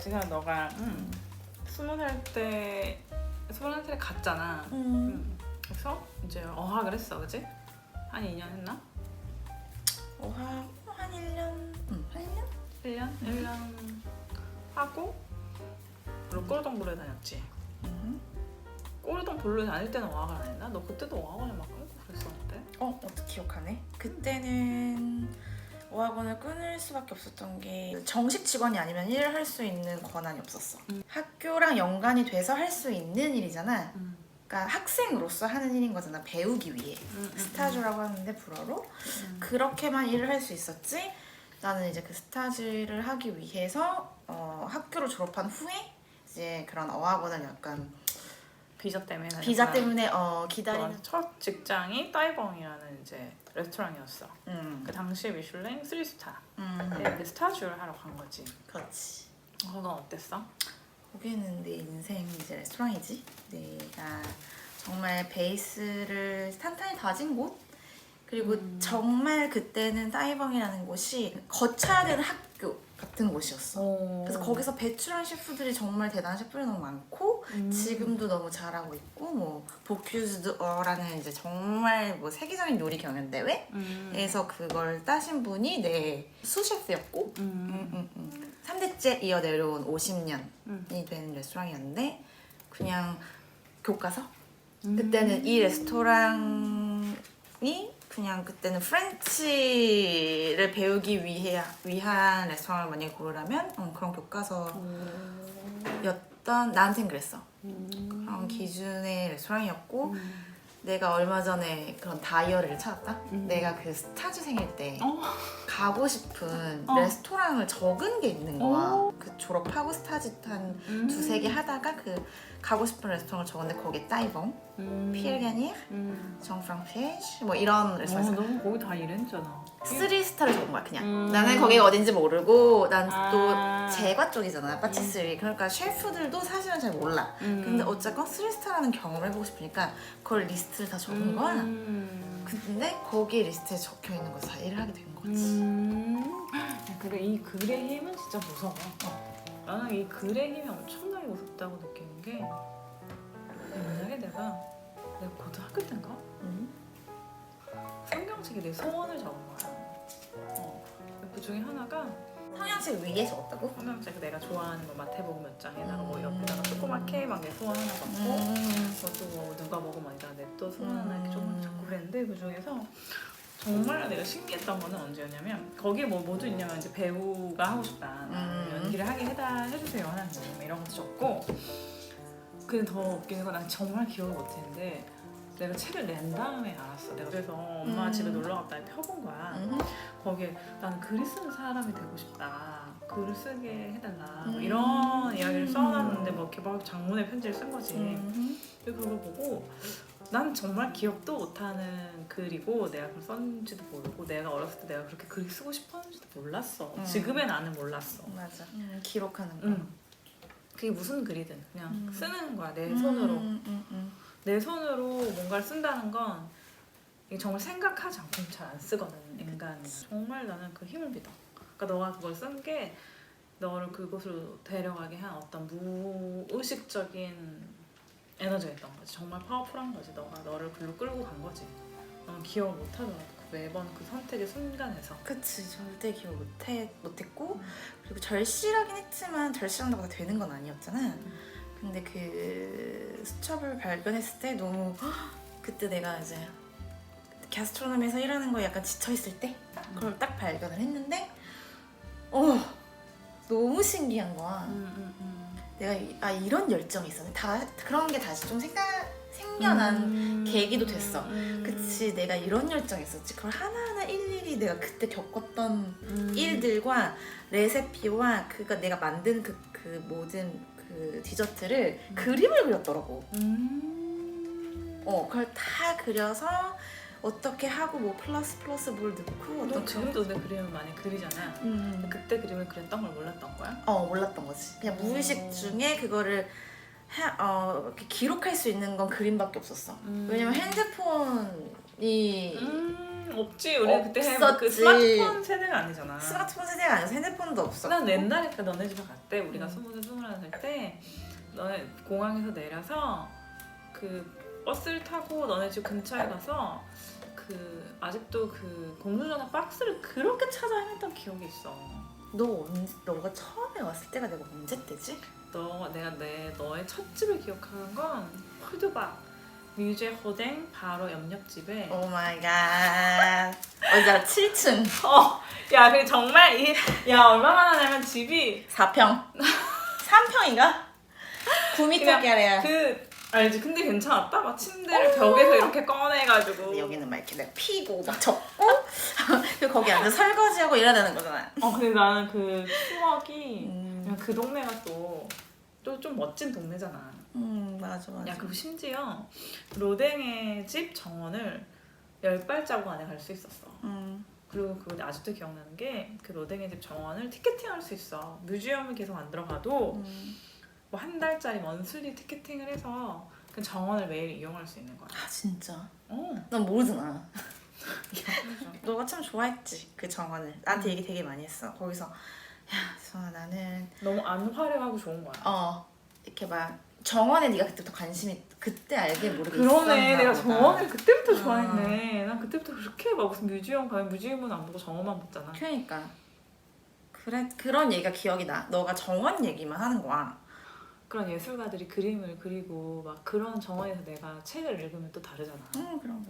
지금 너가 20살에 갔잖아. 그래서 이제 어학을 했어, 그치? 한 2년 했나? 어학 한 1년? 한 1년? 1년 하고 그리고 꼬르동볼로에 다녔지. 꼬르동볼로에 다닐 때는 어학을 안 했나? 너 그때도 어학원을 막 끊고 그랬었는데? 어떻게 기억하네? 그때는 어학원을 끊을 수밖에 없었던 게 정식 직원이 아니면 일을 할 수 있는 권한이 없었어. 학교랑 연관이 돼서 할 수 있는 일이잖아. 그러니까 학생으로서 하는 일인 거잖아. 배우기 위해. 스타주라고 하는데 불어로. 그렇게만 일을 할 수 있었지. 나는 이제 그 스타주를 하기 위해서 학교를 졸업한 후에 이제 그런 어학원을 약간 비자 때문에 비자 때문에 기다리는. 첫 직장이 따이벙이라는 이제 레스토랑이었어. 그 당시 미슐랭 3스타. 그 스타주를 하러 간 거지. 그렇지. 넌 어땠어? 거기는 내 인생 이제 레스토랑이지. 내가 정말 베이스를 탄탄히 다진 곳. 그리고 정말 그때는 따이벙이라는 곳이 거쳐야 되는 학교 같은 곳이었어. 그래서 거기서 배출한 셰프들이 정말 대단한 셰프들이 너무 많고 지금도 너무 잘하고 있고 뭐 보큐즈드어라는 이제 정말 뭐 세계적인 요리 경연 대회에서 그걸 따신 분이 내 수셰프였고 3대째 이어 내려온 50년이 된 레스토랑이었는데 그냥 교과서? 그때는 이 레스토랑이 그냥 그때는 프렌치를 배우기 위한 레스토랑을 만약에 고르라면 그런 교과서였던 나한텐 그랬어. 그런 기준의 레스토랑이었고 내가 얼마 전에 그런 다이어리를 찾았다. 내가 그 스타즈 생일 때 가고 싶은 레스토랑을 적은 게 있는 거야. 그 졸업하고 스타즈 한 두세 개 하다가 그 가고 싶은 레스토랑을 적었는데 거기에 따이벙, 피에르 가니에, 정프랑페시 뭐 이런 레스토랑. 너무 거기 다 일했잖아. 3스타를 적은 거야 그냥. 나는 거기가 어딘지 모르고 난 또 아. 제과 쪽이잖아. 파티스리. 그러니까 셰프들도 사실은 잘 몰라. 근데 어쨌건 3스타라는 경험을 해보고 싶으니까 그걸 리스트를 다 적은 거야. 근데 거기에 리스트에 적혀 있는 거 다 일을 하게 된 거지. 그래, 이 글의 힘은 진짜 무서워. 나는 이 글의 힘이 엄청나게 무섭다고 느끼는 게 만약에 내가 고등학교 때인가? 성경책에 내 소원을 적은 거야. 그 중에 하나가 성향책 위에 적었다고? 성경책 내가 좋아하는 뭐 마태복음 몇 장에다가 뭐 옆에다가 조그맣게 막 내 소원 하나 적고 그것도 뭐 누가 먹으면 어디다 냅둬 소원 하나 이렇게 조금 적고 그랬는데 그 중에서 정말 내가 신기했던 거는 언제였냐면 거기에 뭐 뭐도 있냐면 이제 배우가 하고 싶다 연기를 하게 해주세요 하나님 이런 것도 적고 근데 더 웃긴 건 난 정말 기억을 못했는데 내가 책을 낸 다음에 알았어. 내가 그래서 엄마 집에 놀러 갔다 펴본 거야. 거기에 나는 글을 쓰는 사람이 되고 싶다. 글을 쓰게 해달라. 뭐 이런 이야기를 써놨는데 뭐 이렇게 막 장문의 편지를 쓴 거지. 그걸 보고 난 정말 기억도 못하는 글이고 내가 그걸 썼는지도 모르고 내가 어렸을 때 내가 그렇게 글을 쓰고 싶었는지도 몰랐어. 지금의 나는 몰랐어. 맞아. 기록하는 거. 그게 무슨 글이든 그냥 쓰는 거야. 내 손으로. 내 손으로 뭔가를 쓴다는 건 이게 정말 생각하지 않고는 잘 안 쓰거든 인간이. 정말 나는 그 힘을 믿어. 그러니까 너가 그걸 쓴 게 너를 그곳으로 데려가게 한 어떤 무의식적인 에너지가 있던 거지. 정말 파워풀한 거지. 너가 너를 글로 끌고 간 거지. 너는 기억을 못하더라도 매번 그 선택의 순간에서. 그치. 절대 기억 못했고 그리고 절실하긴 했지만 절실한다고 다 되는 건 아니었잖아. 근데 그 수첩을 발견했을 때 너무 그때 내가 이제 가스트로nomi에서 일하는 거에 약간 지쳐있을 때 그걸 딱 발견을 했는데 너무 신기한 거야. 내가 이런 열정이 있었네. 그런 게 다시 좀 생겨난 계기도 됐어. 그치, 내가 이런 열정이 있었지. 그걸 하나하나 일일이 내가 그때 겪었던 일들과 레시피와 내가 만든 그 모든 그 디저트를 그림을 그렸더라고. 그걸 다 그려서 어떻게 하고 뭐 플러스 뭘 넣고 너 지금도 내 그림을 많이 그리잖아. 그때 그림을 그렸던 걸 몰랐던 거야? 몰랐던 거지. 그냥 무의식 중에 그거를 이렇게 기록할 수 있는 건 그림밖에 없었어. 왜냐면 핸드폰이 없지. 우리 그때 그 없었지. 스마트폰 세대가 아니잖아. 스마트폰 세대가 아니어서 핸드폰도 없었고. 난 옛날에 그 너네 집에 갔대. 우리가 20살, 21살 때 너네 공항에서 내려서 그 버스를 타고 너네 집 근처에 가서 그 아직도 그 공중전화 박스를 그렇게 찾아 헤맸던 기억이 있어. 너가 처음에 왔을 때가 내가 언제 때지? 내가 너의 첫 집을 기억하는 건 푸드박 뮤제 호댕 바로 옆집에. 오 마이 갓. 나 7층 야, 그 정말 야 얼마나 하냐면 집이 4평 3평인가? 9m짜리야. 그 알지? 근데 괜찮았다. 막 침대를 벽에서 이렇게 꺼내가지고. 여기는 막 이렇게 내가 피고 막 접고 그리고 거기 앉아 설거지하고 이래야 되는 거잖아. 근데 나는 그 추억이 그냥 그 동네가 또 좀 멋진 동네잖아. 맞아. 야, 그리고 심지어 로댕의 집 정원을 10발자국 안에 갈 수 있었어. 그리고 그거 아직도 기억나는 게 그 로댕의 집 정원을 티켓팅할 수 있어. 뮤지엄을 계속 안 들어가도 뭐 한 달짜리 먼슬리 티켓팅을 해서 그 정원을 매일 이용할 수 있는 거야. 아 진짜? 어. 난 모르잖아. 너가 참 좋아했지 그 정원을. 나한테 얘기 되게 많이 했어. 거기서 야 수아 나는 너무 안 화려하고 좋은 거야. 이렇게 막 정원에 네가 그때부터 관심이 그때 알게 모르게 있었나 그러네. 내가 보다. 정원을 그때부터 좋아했네. 난 그때부터 그렇게 막 무슨 뮤지엄 가면 뮤지엄은 안 보고 정원만 봤잖아. 그러니까 그래 그런 얘기가 기억이 나. 너가 정원 얘기만 하는 거야. 그런 예술가들이 그림을 그리고 막 그런 정원에서 내가 책을 읽으면 또 다르잖아. 그럼.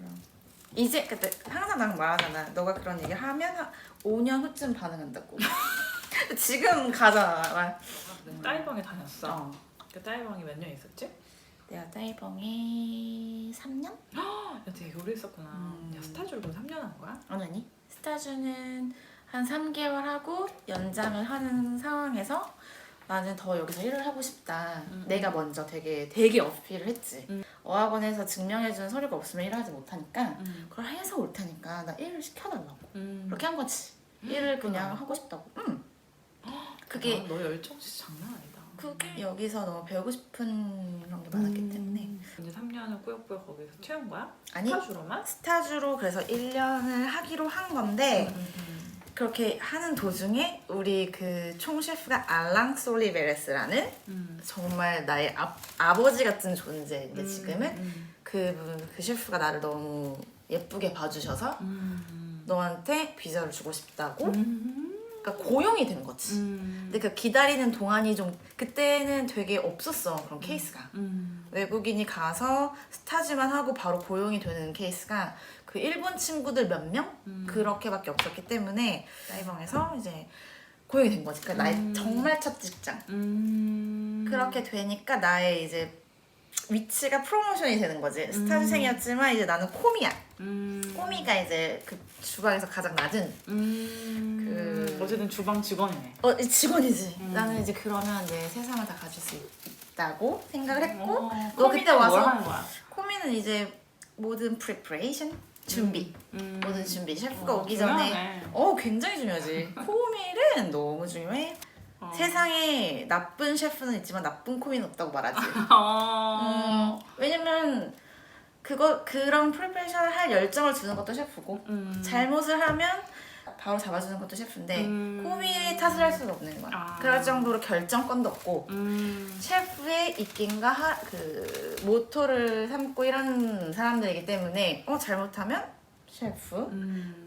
이제 그때 항상 난 말하잖아. 너가 그런 얘기 하면 한 5년 후쯤 반응한다고. 지금 가잖아. 막. 따이방에 다녔어. 그 따이방이 몇 년 있었지? 내가 따이벙에 3년? 야, 되게 오래 있었구나. 야, 스타주로 그럼 3년 한 거야? 아니 스타주는 한 3개월 하고 연장을 하는 상황에서 나는 더 여기서 일을 하고 싶다. 내가 먼저 되게 어필을 했지. 어학원에서 증명해주는 서류가 없으면 일하지 못하니까 그걸 해서 올 테니까 나 일을 시켜달라고. 그렇게 한 거지. 일을 그냥 하고 싶다고. 그게 너 열정 진짜 장난 아니다. 그게 여기서 너무 배우고 싶은 그런 게 많았기 때문에. 이제 3년을 꾸역꾸역 거기서 채운 거야? 아니 스타주로만? 스타주로 그래서 1년을 하기로 한 건데 그렇게 하는 도중에 우리 그 총 셰프가 알랑 솔리베레스라는 정말 나의 아버지 같은 존재인데 지금은 그 셰프가 나를 너무 예쁘게 봐주셔서 너한테 비자를 주고 싶다고 그러니까 고용이 된 거지. 근데 그 기다리는 동안이 좀 그때는 되게 없었어 그런 케이스가. 외국인이 가서 스타즈만 하고 바로 고용이 되는 케이스가 그 일본 친구들 몇 명 그렇게밖에 없었기 때문에 따이벙에서 이제 고용이 된 거지. 그러니까 나의 정말 첫 직장. 그렇게 되니까 나의 이제 위치가 프로모션이 되는 거지. 스타즈생이었지만 이제 나는 코미야. 코미가 이제 그 주방에서 가장 낮은 어쨌든 주방 직원이네. 직원이지. 나는 이제 그러면 내 세상을 다 가질 수 있다고 생각을 했고 너 그때 뭘 와서 하는 거야? 코미는 이제 모든 프리퍼레이션 준비 모든 준비 셰프가 오기 중요하네. 전에 굉장히 중요하지. 코미는 너무 중요해. 세상에 나쁜 셰프는 있지만 나쁜 코미는 없다고 말하지. 왜냐면 그런 프리퍼레이션을 할 열정을 주는 것도 셰프고 잘못을 하면 바로 잡아주는 것도 셰프인데 코미의 탓을 할 수가 없는 거야. 그럴 정도로 결정권도 없고 셰프의 입김과 그 모토를 삼고 이런 사람들이기 때문에 잘못하면 셰프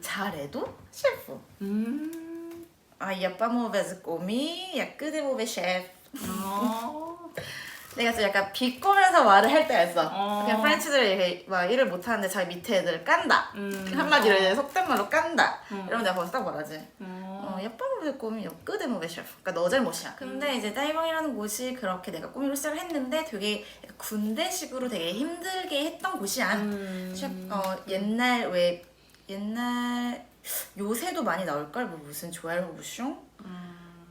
잘해도 셰프 야빠모베즈 꼬미 야끄데모베 셰프 내가 좀 약간 비꼬면서 말을 할 때가 있어. 그냥 프렌치들이 이렇게 막 일을 못하는데 자기 밑에 애들을 깐다. 한마디로 이제 속된 말로 깐다. 이러면 내가 거기서 딱 말하지. 예뻐보게 꾸미 끄데모베 셰프. 그러니까 너 잘못이야. 근데 이제 따이벙이라는 곳이 그렇게 내가 꾸미로 시작을 했는데 되게 군대식으로 되게 힘들게 했던 곳이야. 옛날 요새도 많이 나올걸? 뭐 무슨 조엘 호부숑?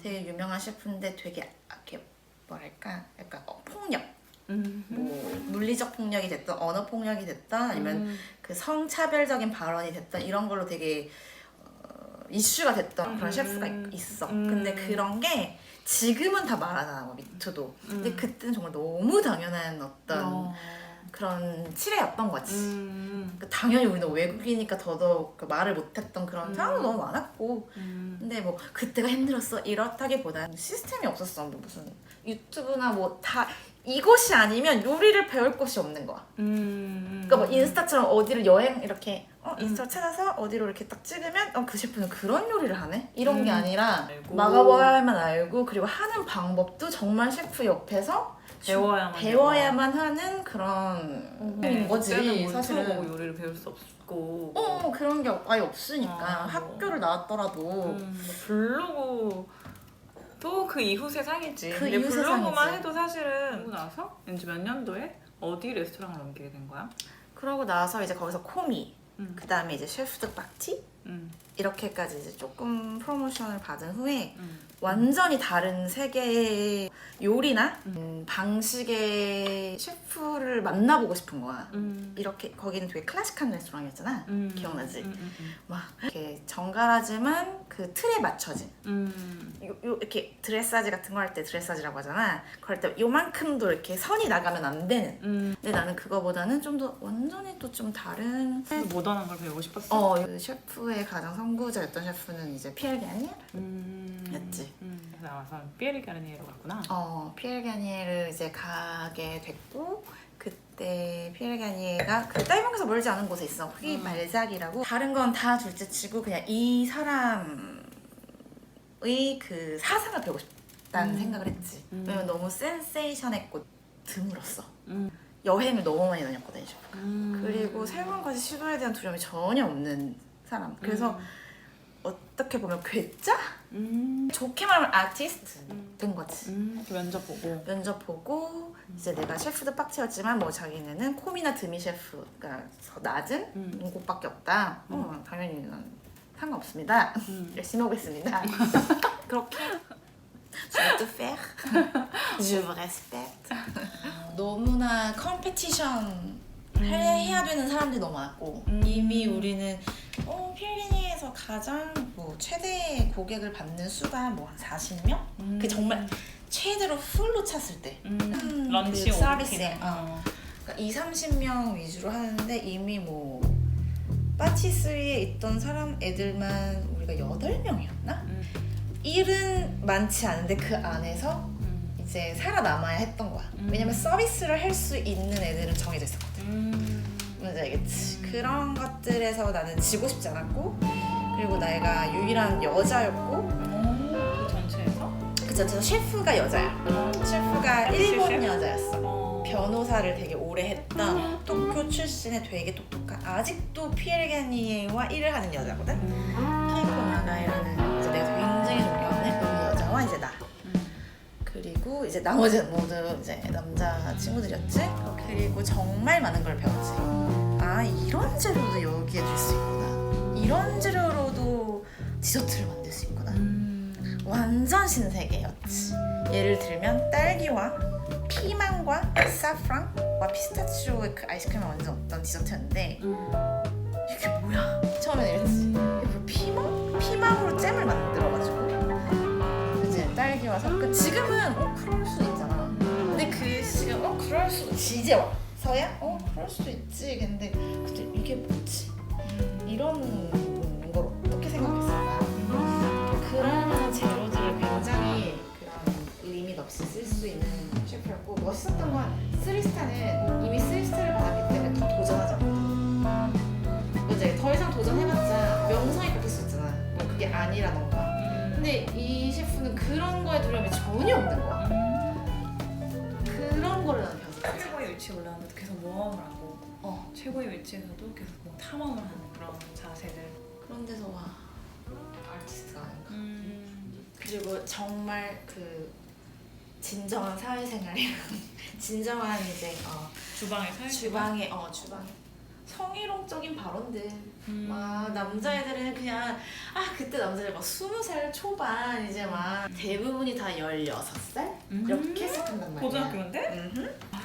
되게 유명한 셰프인데 되게 이렇게 뭐랄까 약간 폭력 뭐 물리적 폭력이 됐던 언어 폭력이 됐던 아니면 그 성차별적인 발언이 됐던 이런 걸로 되게 이슈가 됐던 그런 셰프가 있어. 근데 그런 게 지금은 다 말하잖아, 뭐 미투도. 근데 그때는 정말 너무 당연한 어떤 그런 칠해였던 거지. 그러니까 당연히 우리는 외국이니까 더더욱 그 말을 못했던 그런 사람도 너무 많았고. 근데 뭐 그때가 힘들었어 이렇다기보다는 시스템이 없었어. 뭐 무슨 유튜브나 뭐 다 이것이 아니면 요리를 배울 곳이 없는 거야. 그러니까 뭐 인스타처럼 어디를 여행 이렇게 인스타 찾아서 어디로 이렇게 딱 찍으면 그 셰프는 그런 요리를 하네? 이런 게 아니라 알고. 막아봐야만 알고 그리고 하는 방법도 정말 셰프 옆에서 배워야만 하는 그런 거지 그때는 사실은. 보고 요리를 배울 수 없고 그런 게 아예 없으니까 학교를 나왔더라도 블로그 또 그 이후 세상이지. 그 근데 이후 블로그만 세상이지. 해도 사실은 그러고 나서 왠지 몇 년도에 어디 레스토랑을 옮기게 된 거야? 그러고 나서 이제 거기서 코미 그 다음에 이제 셰프드 파티 응. 이렇게까지 이제 조금 프로모션을 받은 후에 응. 완전히 다른 세계의 요리나 방식의 셰프를 만나보고 싶은 거야. 이렇게 거기는 되게 클래식한 레스토랑이었잖아. 기억나지? 막 이렇게 정갈하지만 그 틀에 맞춰진 이렇게 드레사지 같은 거 할 때 드레사지라고 하잖아. 그럴 때 요만큼도 이렇게 선이 나가면 안 되는. 근데 나는 그거보다는 좀 더 완전히 또 좀 다른 모던한 걸 배우고 싶었어? 그 셰프의 가장 선구자였던 셰프는 이제 피에르 가니에 였지. 나와서 피에르 가르니에로 갔구나. 피에르 가니에를 이제 가게 됐고 그때 피에르 가니에가 그 따이봉에서 멀지 않은 곳에 있어. 휘 말작이라고. 다른 건 다 둘째치고 그냥 이 사람의 그 사상을 배우고 싶다는 생각을 했지. 왜냐면 너무 센세이션했고 드물었어. 여행을 너무 많이 다녔거든, 이 셰프가. 그리고 새로운 것을 시도에 대한 두려움이 전혀 없는 사람. 그래서 어떻게 보면 괴짜? 좋게 말하면 아티스트 된 거지. 면접 보고. 면접 보고 이제 내가 셰프도 빡치였지만 뭐 자기네는 콤이나 드미 셰프가 더 낮은 곳밖에 없다. 당연히 난 상관없습니다. 열심히 하겠습니다. 그렇게 Je vais te faire. Je vous respecte. 너무나 컴피티션 해야 되는 사람들이 너무 많았고 이미 우리는 필리니에서 가장 뭐 최대 고객을 받는 수가 뭐 한 40명? 그 정말 최대로 풀로 찼을 때 런치 그 서비스에 오픈이나. 그러니까 20-30명 위주로 하는데 이미 뭐 파티스리에 있던 사람 애들만 우리가 8명이었나? 일은 많지 않은데 그 안에서 이제 살아남아야 했던 거야. 왜냐면 서비스를 할 수 있는 애들은 정해져 있었거든. 뭔지 알겠지? 그런 것들에서 나는 지고 싶지 않았고 그리고 내가 유일한 여자였고 그 전체에서? 그 전체에서 셰프가 여자야. 셰프가 일본 셰프? 여자였어. 변호사를 되게 오래 했던 도쿄 출신의 되게 똑똑한 아직도 피에르 가니에와 일을 하는 여자거든. 케이코 나가이라는 이제 내가 굉장히 존경하는 그 여자와 이제 나 그리고 이제 나머지는 모두 이제 남자 친구들이었지. 그리고 정말 많은 걸 배웠지. 아 이런 재료도 여기에 줄 수 있구나. 이런 재료로도 디저트를 만들 수 있구나. 완전 신세계였지. 예를 들면 딸기와 피망과 사프랑과 피스타치오의 그 아이스크림이 완전 어떤 디저트였는데 이게 뭐야? 처음에는 이랬지. 이게 뭐 피망? 피망으로 잼을 만들어가지고 이제 딸기와 섞은 지금은 그럴 수 있잖아. 근데 그 지금 그럴 수 이제 와서야 그럴 수도 있지. 근데 그때 이게 뭐지? 이런 걸 어떻게 생각했을까? 그런 재료들을 굉장히 그런 리밋 없이 쓸 수 있는 셰프였고 멋있었던 건 스리스타는 이미 스리스타를 받았기 때문에 더 도전하지 않거든. 이제 더 이상 도전해봤자 명성이 꼽힐 수 있잖아. 뭐 그게 아니라던가. 근데 이 셰프는 그런 거에 두려움이 전혀 없는 거야. 그런 거를 나는 배웠어. 최고의 위치에 올라가면서 계속 모험을 하고 최고의 위치에서도 계속 뭐 탐험을 하는 그런 자세들. 그런 데서 와 아티스트가 아닌가. 그리고 정말 그 진정한 사회생활이랑 진정한 이제 주방에 살기. 주방에 성희롱적인 발언들. 막 남자애들은 그냥 그때 남자들 막 20살 초반 이제 막 대부분이 다 16살 이렇게 시작한단 말이야. 고등학교인데?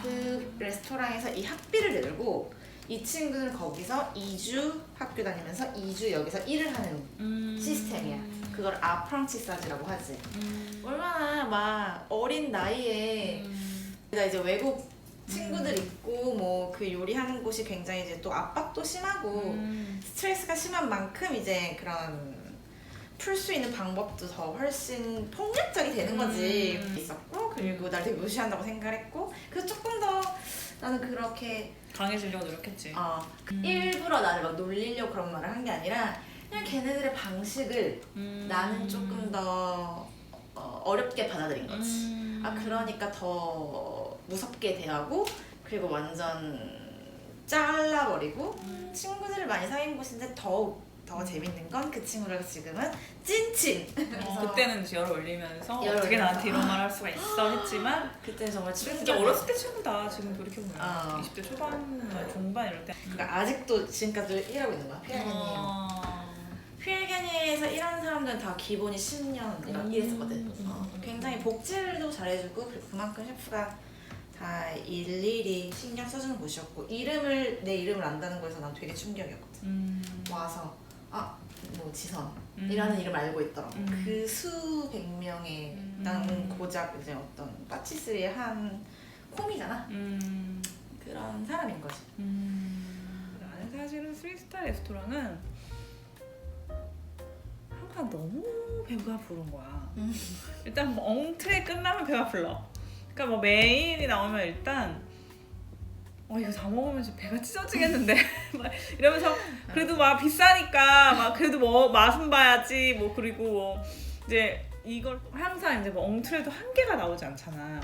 그 레스토랑에서 이 학비를 내고 이 친구는 거기서 2주 학교 다니면서 2주 여기서 일을 하는 시스템이야. 그걸 아프랑치사지라고 하지. 얼마나 막 어린 나이에 내가 이제 외국 친구들 있고 뭐 그 요리하는 곳이 굉장히 이제 또 압박도 심하고 스트레스가 심한 만큼 이제 그런 풀 수 있는 방법도 더 훨씬 폭력적이 되는 거지. 있었고 그리고 날 되게 무시한다고 생각했고 그래서 조금 더 나는 그렇게 강해지려고 노력했지. 일부러 나를 막 놀리려고 그런 말을 한 게 아니라 그냥 걔네들의 방식을 나는 조금 더 어렵게 받아들인 거지. 그러니까 더 무섭게 대하고 그리고 완전 잘라버리고 친구들을 많이 사귄 곳인데 더 재밌는 건 그 친구랑 지금은 찐친. 그때는 열 올리면서 열 어떻게 올려서. 나한테 이런 말 할 수가 있어 했지만 그때는 정말 진짜 어렸을 때 친구다. 지금 돌이켜보면 20대 초반, 중반 이럴 때. 그러니까 아직도 지금까지 일하고 있는 거야. 필게니에서 일하는 사람들은 다 기본이 10년 일했었거든. 굉장히 복지도 잘해주고 그리고 그만큼 셰프가 다 일일이 신경 써주는 곳이었고 내 이름을 안다는 거에서 난 되게 충격이었거든. 와서 뭐 지선이라는 이름 알고 있더라고. 그 수백 명의 난 고작 이제 어떤 파티스리의 한 콤이잖아. 그런 사람인 거지. 나는 사실은 스리스타 레스토랑은 항상 너무 배가 부른 거야. 일단 뭐 엉트레 끝나면 배가 불러. 그러니까 뭐 메인이 나오면 일단 이거 다 먹으면 진짜 배가 찢어지겠는데 막 이러면서 그래도 막 비싸니까 막 그래도 뭐 맛은 봐야지 뭐 그리고 뭐 이제 이걸 항상 이제 뭐 엉트레도 한 개가 나오지 않잖아.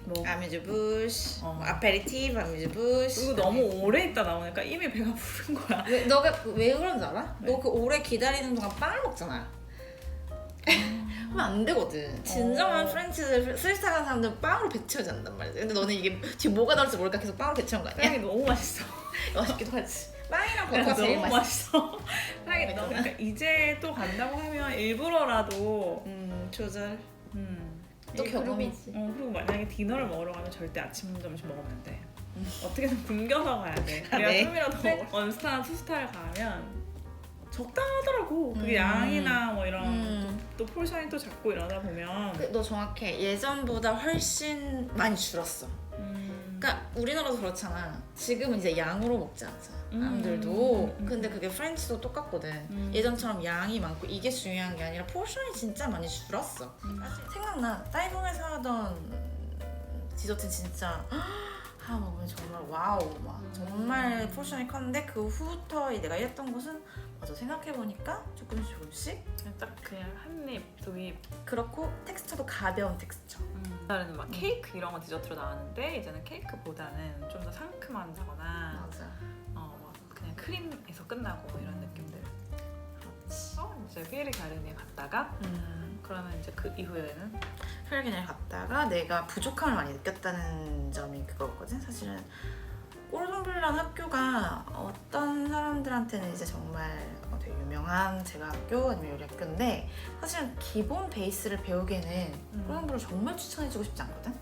뭐 아뮤즈부시, 아페리티브, 아뮤즈부시. 그리고 너무 오래 있다 나오니까 이미 배가 부른 거야. 너가 왜 그런지 알아? 너 그 오래 기다리는 동안 빵을 먹잖아. 하면 안 되거든. 진정한 프렌치들 스리스타 가는 사람들은 빵으로 배 채우지 않는단 말이지. 근데 너는 이게 지금 뭐가 나올지 모르니까 계속 빵으로 배 채운 거 아니야? 빵이 너무 맛있어. 맛있기도 하지. 빵이랑 버터가 제일 너무 맛있어. 맛있어. 빵이 너무 그러니까 이제 또 간다고 하면 일부러라도 조절. 또 경험이지. 그리고 만약에 디너를 먹으러 가면 절대 아침, 점심 먹으면 안 돼. 어떻게든 굶겨서 가야 돼. 그래야 네. 좀이라도 원스타나 투스타를 가면 적당하더라고. 그게 양이나 뭐 이런 또 포션이 또 작고 이러다 보면 너 정확해. 예전보다 훨씬 많이 줄었어. 그러니까 우리나라도 그렇잖아. 지금은 이제 양으로 먹지 않잖아. 사람들도. 근데 그게 프렌치도 똑같거든. 예전처럼 양이 많고 이게 중요한 게 아니라 포션이 진짜 많이 줄었어. 생각나. 따이봉에서 하던 디저트 진짜 먹으면 정말 와우 막 정말 포션이 컸는데 그 후부터 내가 일했던 곳은 맞아 생각해보니까 조금씩 딱 그냥 한 입, 두 입. 그렇고 텍스처도 가벼운 텍스처. 옛날에는 막 케이크 이런 거 디저트로 나왔는데 이제는 케이크보다는 좀 더 상큼하다거나 맞아. 막 그냥 크림에서 끝나고 이런 느낌들. 그렇지. 이제 피에르 가르니에 갔다가 그러면 이제 그 이후에는 필기를 갔다가 내가 부족함을 많이 느꼈다는 점이 그거거든. 사실은 꼬르동블란 학교가 어떤 사람들한테는 이제 정말 되게 유명한 제과학교 아니면 요리학교인데 사실은 기본 베이스를 배우기에는 꼬르동블을 정말 추천해주고 싶지 않거든.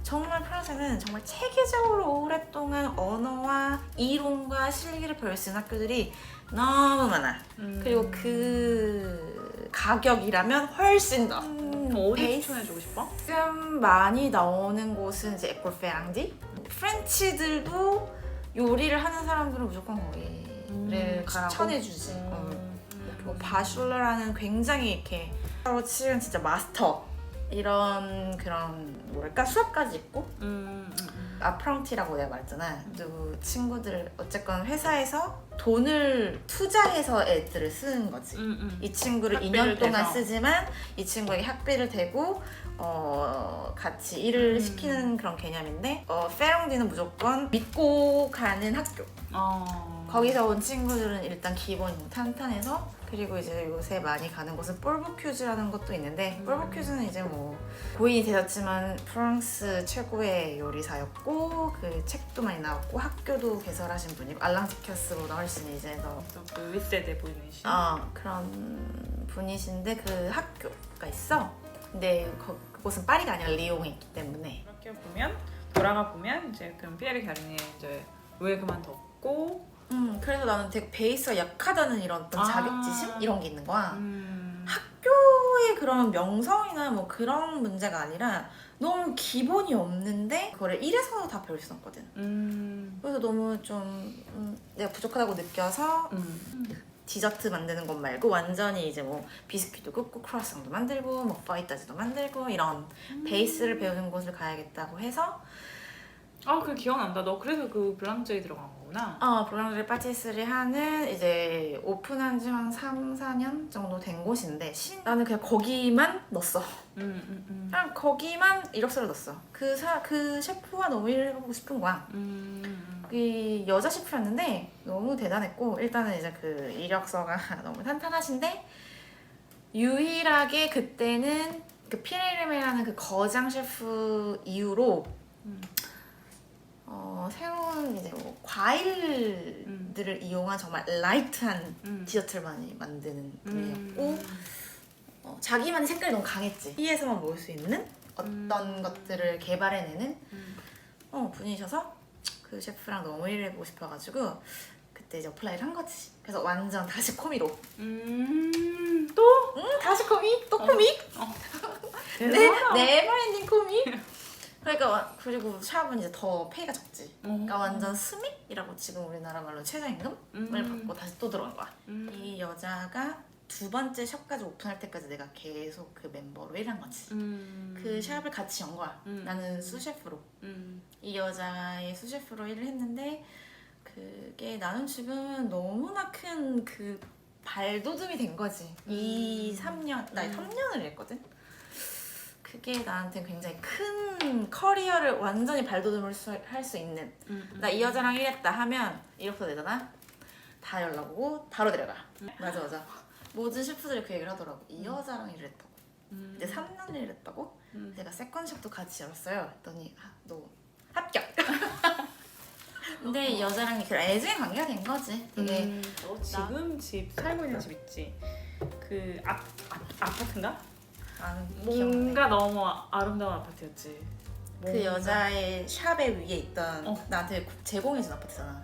정말 프랑스에는 정말 체계적으로 오랫동안 언어와 이론과 실기를 배울 수 있는 학교들이 너무 많아. 그리고 그 가격이라면 훨씬 더. 어디 베이스? 추천해주고 싶어? 지금 많이 나오는 곳은 이제 에콜 페랑디. 프렌치들도 요리를 하는 사람들은 무조건 거기를 추천해주지. 뭐 바슐러라는 굉장히 이렇게 바로 치는 진짜 마스터 이런 그런 뭐랄까 수업까지 있고 아프랑티라고 내가 말했잖아. 그 친구들 어쨌건 회사에서 돈을 투자해서 애들을 쓰는 거지. 이 친구를 2년 동안 대서. 쓰지만 이 친구에게 학비를 대고 같이 일을 시키는 그런 개념인데 페랑디는 무조건 믿고 가는 학교. 거기서 온 친구들은 일단 기본이 탄탄해서 그리고 이제 요새 많이 가는 곳은 볼보큐즈라는 것도 있는데 볼보큐즈는 이제 뭐 고인이 되었지만 프랑스 최고의 요리사였고 그 책도 많이 나왔고 학교도 개설하신 분이고 알랑지켜스보다 훨씬 이제 더 그 윗세대 분이신 그런 분이신데 그 학교가 있어. 근데 그곳은 파리가 아니라 리옹에 있기 때문에 이렇게 보면 돌아가 보면 이제 그럼 피에르 가르니에 이제 왜 그만뒀고 그래서 나는 되게 베이스가 약하다는 이런 어떤 자격지심 이런 게 있는 거야. 셰프의 그런 명성이나 뭐 그런 문제가 아니라 너무 기본이 없는데 그거를 1에서 다 배울 수 없거든. 그래서 너무 좀 내가 부족하다고 느껴서 디저트 만드는 것 말고 완전히 이제 뭐 비스킷도 굽고 크루아상도 만들고 뭐 파이타지도 만들고 이런 베이스를 배우는 곳을 가야겠다고 해서 그 기억난다. 너 그래서 그 블랑즈에 들어간 거구나. 블랑드리 파티스리 하는 이제 오픈한 지 한 3, 4년 정도 된 곳인데 나는 그냥 거기만 넣었어. 그냥 거기만 이력서를 넣었어. 그 셰프와 너무 일을 해보고 싶은 거야. 이 여자 셰프였는데 너무 대단했고 일단은 이제 그 이력서가 너무 탄탄하신데 유일하게 그때는 그 피레르메라는 그 거장 셰프 이후로 새로운 이제 뭐 과일들을 이용한 정말 라이트한 디저트를 많이 만드는 분이었고 자기만의 색깔이 너무 강했지. B에서만 먹을 수 있는 어떤 것들을 개발해내는 분이셔서 그 셰프랑 너무 일을 해보고 싶어가지고 그때 이제 어플라이를 한 거지. 그래서 완전 다시 코미로. 또? 다시 코미? 또 코미? 네버엔딩 코미? 그러니까 그리고 샵은 이제 더 페이가 적지. 그러니까 완전 스믹이라고 지금 우리나라 말로 최저임금을 받고 다시 또 들어간 거야. 이 여자가 두 번째 샵까지 오픈할 때까지 내가 계속 그 멤버로 일한 거지. 그 샵을 같이 연 거야. 나는 수셰프로. 이 여자의 수셰프로 일을 했는데 그게 나는 지금 너무나 큰 그 발돋움이 된 거지. 3년, 나 3년을 했거든. 그게 나한테 굉장히 큰 커리어를 완전히 발돋움을 할 수 있는. 나 이 여자랑 일했다 하면 이력서 내잖아. 다 연락 오고 바로 데려가. 맞아. 모든 셰프들이 그 얘기를 하더라고. 이 여자랑 일을 했다고. 이제 3년을 일했다고. 제가 세컨샵도 같이 열었어요. 했더니 너 합격. 근데 이 여자랑 그 애증의 관계가 된 거지. 되게 너 지금 집 살고 있는 집 있지? 그 아파트인가? 뭔가 너무 아름다운 아파트였지. 그 여자의 샵의 위에 있던 나한테 제공해준 아파트잖아.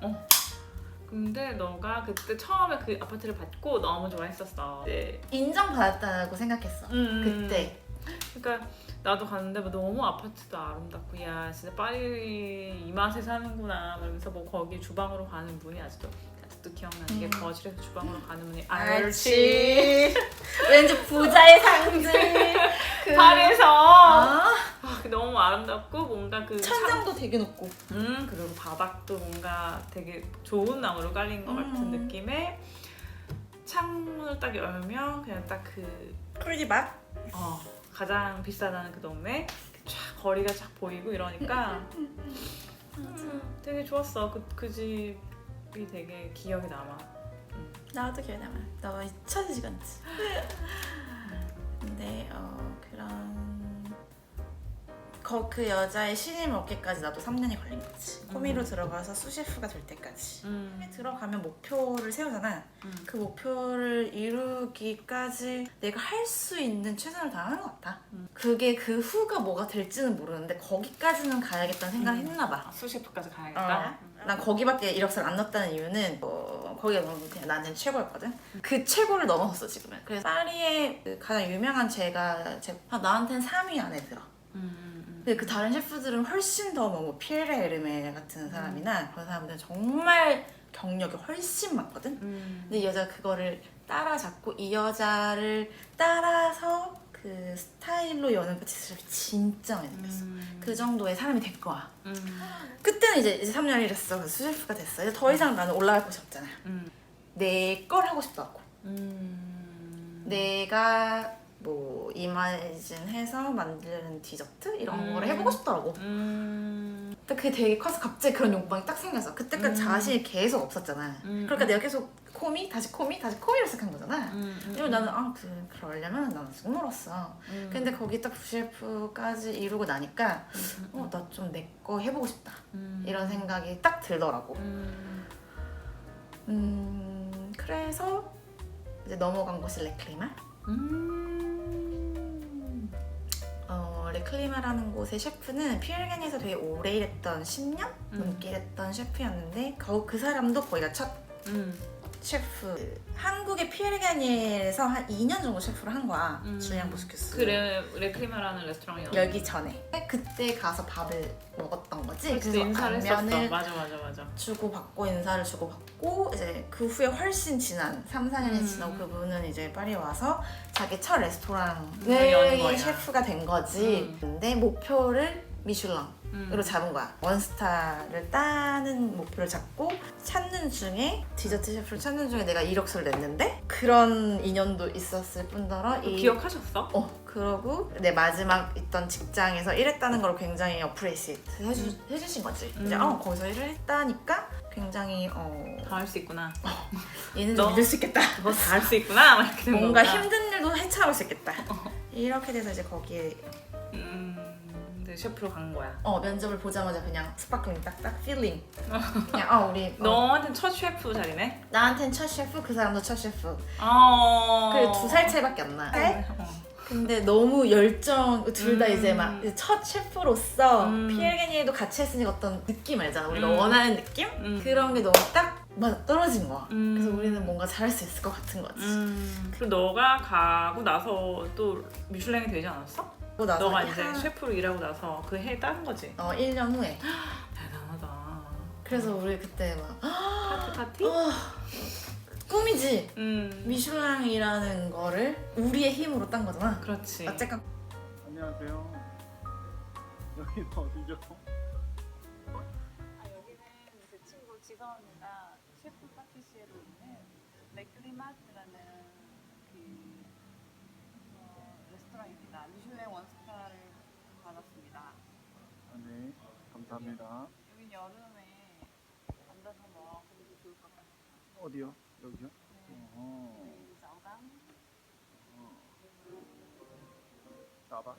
근데 너가 그때 처음에 그 아파트를 받고 너무 좋아했었어. 네. 인정받았다고 생각했어. 그때. 그러니까 나도 갔는데 뭐 너무 아파트도 아름답고 야 진짜 파리 이 맛에 사는구나 그러면서 뭐 거기 주방으로 가는 문이 아직도 기억나는 게 거실에서 주방으로 가는 문이 알지. 왠지 부자의 상징. 파리에서 너무 아름답고 뭔가 그 천장도 되게 높고 그리고 바닥도 뭔가 되게 좋은 나무로 깔린 것 같은 느낌의 창문을 딱 열면 그냥 딱 그 꿀집 앞? 가장 비싸다는 그 동네 쫙 거리가 쫙 보이고 이러니까 되게 좋았어. 그 집이 되게 기억에 남아. 나도 기억에 남아. 너 잊혀지지가 않지. 근데 그 여자의 신임을 얻기까지 나도 3년이 걸린 거지. 코미로 들어가서 수셰프가 될 때까지. 들어가면 목표를 세우잖아. 그 목표를 이루기까지 내가 할 수 있는 최선을 다하는 것 같아. 그게 그 후가 뭐가 될지는 모르는데 거기까지는 가야겠다는 생각을 했나 봐. 수셰프까지 가야겠다. 난 거기밖에 이력서를 안 넣었다는 이유는 거기가 너무 그냥 나한테는 최고였거든. 그 최고를 넘어섰어 지금은. 그래서 파리의 그 가장 유명한 나한테는 3위 안에 들어. 근데 그 다른 셰프들은 훨씬 더 뭐 피에르 에르메 같은 사람이나 그런 사람들은 정말 경력이 훨씬 많거든. 근데 이 여자가 그거를 따라잡고 이 여자를 따라서 그 스타일로 여는 파티스를 진짜 많이 느꼈어. 그 정도의 사람이 될 거야. 그때는 이제 3년을 일했어. 그래서 수셰프가 됐어. 이제 더 이상 나는 올라갈 곳이 없잖아. 내 걸 하고 싶다고. 내가 뭐 이마진 해서 만드는 디저트 이런 거를 해보고 싶더라고. 근데 그게 되게 커서 갑자기 그런 욕망이 딱 생겨서 그때까지 자신이 계속 없었잖아. 그러니까 내가 계속 다시 코미로 시작한 거잖아. 왜냐면 나는 그러려면 나는 지금 멀었어. 근데 거기 딱 부셰프까지 이루고 나니까 나 좀 내 거 해보고 싶다. 이런 생각이 딱 들더라고. 그래서 이제 넘어간 곳이 레클리마. 레클리마라는 곳의 셰프는 피엘겐에서 되게 오래 일했던 10년 넘게 일했던 셰프였는데 그 사람도 거기가 첫 셰프 한국의 피에르 가니에에서 한 2년 정도 셰프를 한 거야. 줄리앙 보스큐스. 그 레크리마라는 레스토랑이 여기 전에 그때 가서 밥을 먹었던 거지. 그래서 인사를 했었어. 안면을 맞아. 주고받고 인사를 주고받고 이제 그 후에 훨씬 지난 3-4년이 지나고 음. 그분은 이제 파리 와서 자기 첫 여는 레스토랑의 거야. 셰프가 된 거지. 근데 목표를 미슐랑으로 잡은 거야. 원스타를 따는 목표를 잡고 찾는 중에 디저트 셰프를 찾는 중에 내가 이력서를 냈는데 그런 인연도 있었을 뿐더러 기억하셨어? 그러고 내 마지막 있던 직장에서 일했다는 걸 굉장히 어프리시에이트 해주신 거지. 이제 거기서 일을 했다니까 굉장히 다 할 수 있구나. 얘는 좀 믿을 수 있겠다. 너 다 할 수 있구나. 막 이렇게 되는 뭔가 거구나. 힘든 일도 헤쳐나올 수 있겠다. 이렇게 돼서 이제 거기에 근데 셰프로 간 거야. 면접을 보자마자 그냥 스파클링 딱딱 필링. 그냥 우리 너한테는 첫 셰프 자리네? 나한텐 첫 셰프, 그 사람도 첫 셰프. 그리고 그리고 2살 차이밖에 안 나. 근데 너무 열정 둘 다 이제 막 첫 셰프로서 피에르 가니에도 같이 했으니까 어떤 느낌 알잖아. 우리가 원하는 느낌? 그런 게 너무 딱 맞아 떨어진 거야. 그래서 우리는 뭔가 잘할 수 있을 것 같은 거지. 그럼 너가 가고 나서 또 미슐랭이 되지 않았어? 나서 너가 이제 셰프로 일하고 나서 그 해 딴 거지? 1년 후에. 대단하다. 그래서 우리 그때 막 파티? 꿈이지. 미슐랭이라는 거를 우리의 힘으로 딴 거잖아. 그렇지. 어쨌건 안녕하세요. 여기는 어디죠? 여기는 제 친구 지성이가 셰프 파티시에로 있는 레크리마트라는 그 레스토랑입니다. 미슐랭 원스타를 받았습니다. 네, 감사합니다. 여기 여름에 앉아서 먹으면 좋을 것 같아요. 어디요? 여기요? 네. 어허. 여기 저강 나봐.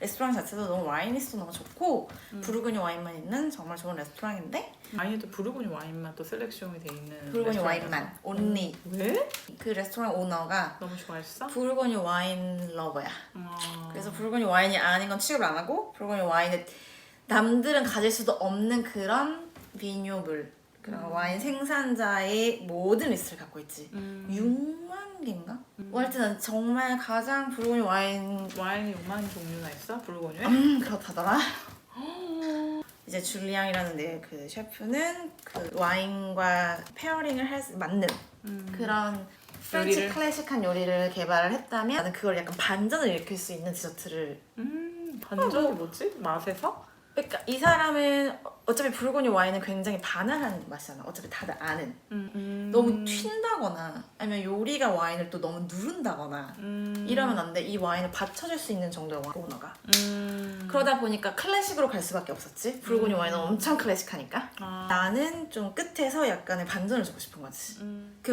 레스토랑 자체도 너무 와인리스도 너무 좋고 부르고뉴 와인만 있는 정말 좋은 레스토랑인데 아니도 부르고뉴 와인만 또 셀렉션이 돼 있는 부르고뉴 레스토랑이라서. 와인만 온리. 왜? 그 레스토랑 오너가 너무 좋아했어? 부르고뉴 와인 러버야. 어. 그래서 부르고뉴 와인이 아닌 건 취급을 안 하고 부르고뉴 와인을 남들은 가질 수도 없는 그런 비뇨블 그런 와인 생산자의 모든 리스트를 갖고 있지. 6만 개인가? 하여튼 난 정말 가장 부르고뉴 와인 와인이 5만 종류나 있어? 부르고뉴에? 그렇다더라. 이제 줄리앙이라는 내 그 셰프는 그 와인과 페어링을 맞는 그런 프렌치 요리를? 클래식한 요리를 개발을 했다면 나는 그걸 약간 반전을 일으킬 수 있는 디저트를 반전이 뭐지? 맛에서? 그러니까 이 사람은 어차피 부르고뉴 와인은 굉장히 바나나한 맛이잖아. 어차피 다들 아는. 너무 튄다거나 아니면 요리가 와인을 또 너무 누른다거나 이러면 안 돼. 이 와인을 받쳐줄 수 있는 정도의 오너가. 그러다 보니까 클래식으로 갈 수밖에 없었지. 부르고뉴 와인은 엄청 클래식하니까. 나는 좀 끝에서 약간의 반전을 주고 싶은 거지.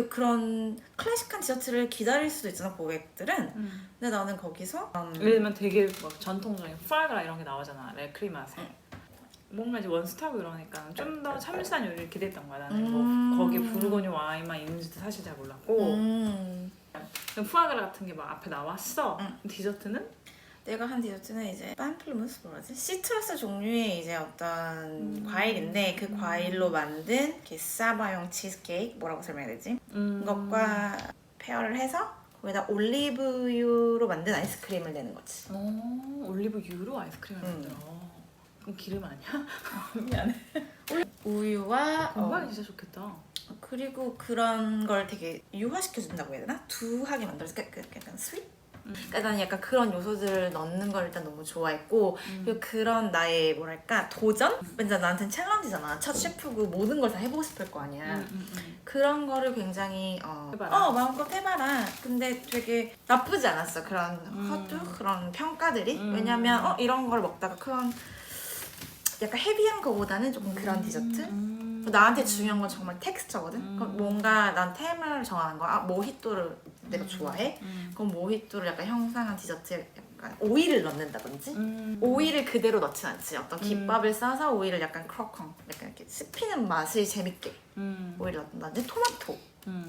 그런 클래식한 디저트를 기다릴 수도 있잖아 고객들은. 근데 나는 거기서 예를 들면 되게 막 전통적인 푸아그라 이런 게 나오잖아. 레크리맛에. 뭔가 이제 원스타고 이러니까 좀 더 참을산 요리를 기대했던 거야. 나는 뭐 거기에 부르고뉴 와인만 있는지도 사실 잘 몰랐고 그냥 푸아그라 같은 게 막 앞에 나왔어. 디저트는? 내가 한 디저트는 이제 팜플무스 뭐라지? 시트러스 종류의 이제 어떤 과일인데 그 과일로 만든 이렇게 사바용 치즈케이크 뭐라고 설명해야 되지? 이것과 페어를 해서 거기다 올리브유로 만든 아이스크림을 내는 거지. 올리브유로 아이스크림을 만들어. 그럼 기름 아니야? 미안해. 우유와 건강에 진짜 좋겠다. 그리고 그런 걸 되게 유화시켜준다고 해야 되나? 두하게 만들어서 약간 스윗? 그러니까 나는 약간 그런 요소들을 넣는 걸 일단 너무 좋아했고 그리고 그런 나의 뭐랄까 도전? 왜냐면 나한테는 챌린지잖아. 첫 셰프고 모든 걸 다 해보고 싶을 거 아니야. 그런 거를 굉장히 해봐라. 마음껏 해봐라. 근데 되게 나쁘지 않았어. 그런 그런 평가들이. 왜냐면 이런 걸 먹다가 그런 약간 헤비한 거보다는 조금 그런 디저트? 나한테 중요한 건 정말 텍스처거든? 그럼 뭔가 난 테마를 정하는 거야. 모히또를 내가 좋아해? 그럼 모히또를 약간 형상한 디저트에 약간 오일을 넣는다든지 오일을 그대로 넣진 않지. 어떤 김밥을 싸서 오일을 약간 크로컹 약간 이렇게 씹히는 맛을 재밌게 오일을 넣는다든지 토마토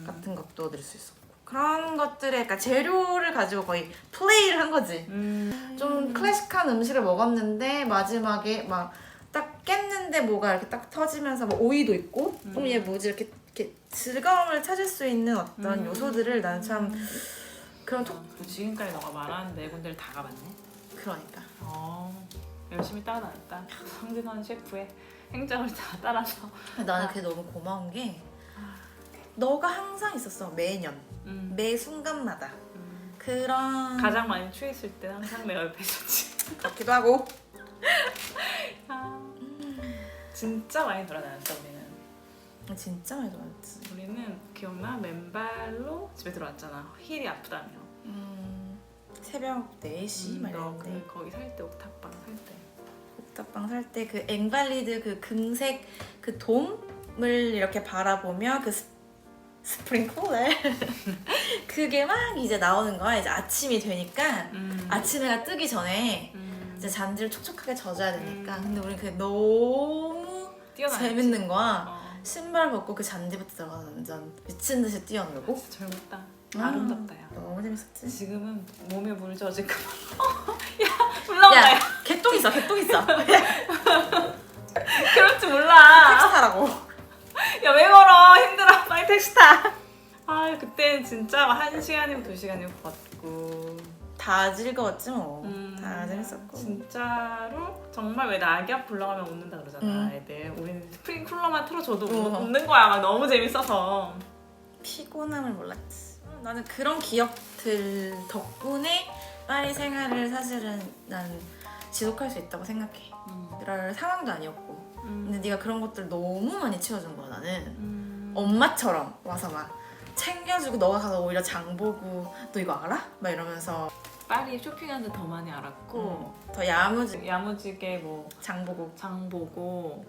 같은 것도 넣을 수 있어. 그런 것들에 그러니까 재료를 가지고 거의 플레이를 한 거지. 좀 클래식한 음식을 먹었는데 마지막에 막 딱 깼는데 씹는데 뭐가 이렇게 딱 터지면서 뭐 오이도 있고 얘 뭐지 이렇게 즐거움을 찾을 수 있는 어떤 요소들을 나는 참 그런 그 지금까지 너가 말하는 네 군데를 다 가봤네. 그러니까 열심히 따라다녔다. 성진원 셰프의 행적을 다 따라서. 나는 그게 너무 고마운 게 너가 항상 있었어. 매년 매 순간마다 그런 가장 많이 취했을 때 항상 내가 옆에 있었지. 같기도 하고 진짜 많이 돌아다녔어 우리는. 진짜 많이 좋았지. 우리는 기억나? 맨발로 집에 들어왔잖아. 힐이 아프다며. 새벽 4시 막 너 이랬는데 거기 살 때 옥탑방 살 때. 옥탑방 살 때 그 앵발리드 그 금색 그 돔을 이렇게 바라보며 그 스프링클러 그게 막 이제 나오는 거야. 이제 아침이 되니까 아침 해가 뜨기 전에 이제 잔디를 촉촉하게 젖어야 되니까. 근데 우리 그게 너무 뛰어나갔지. 재밌는 거야. 어. 신발 벗고 그 잔디부터 들어가서 완전 미친 듯이 뛰어놀고. 진짜 젊었다. 아름답다 야. 너무 재밌었지. 지금은 몸에 물 젖을 까 야 올라온다. 야, 개똥 있어, 개똥 있어. 그럴 줄 몰라. 택시 타라고. 야 왜 걸어 힘들어 빨리 택시 타. 아 그때 진짜 1시간이면 2시간이면 걷고. 다 즐거웠지 뭐. 다 재밌었고. 진짜로 정말 왜 낙엽 굴러가면 웃는다 그러잖아 애들. 우리는 스프링 쿨러만 틀어줘도 웃는 거야 막 너무 재밌어서. 피곤함을 몰랐지. 나는 그런 기억들 덕분에 파리 생활을 사실은 난 지속할 수 있다고 생각해. 그럴 상황도 아니었고. 근데 네가 그런 것들 너무 많이 채워준 거야 나는. 엄마처럼 와서 막 챙겨주고 너가 가서 오히려 장 보고 너 이거 알아? 막 이러면서 파리 쇼핑하는데 더 많이 알았고 더 야무지게 야무지게 뭐 장 보고. 장 보고.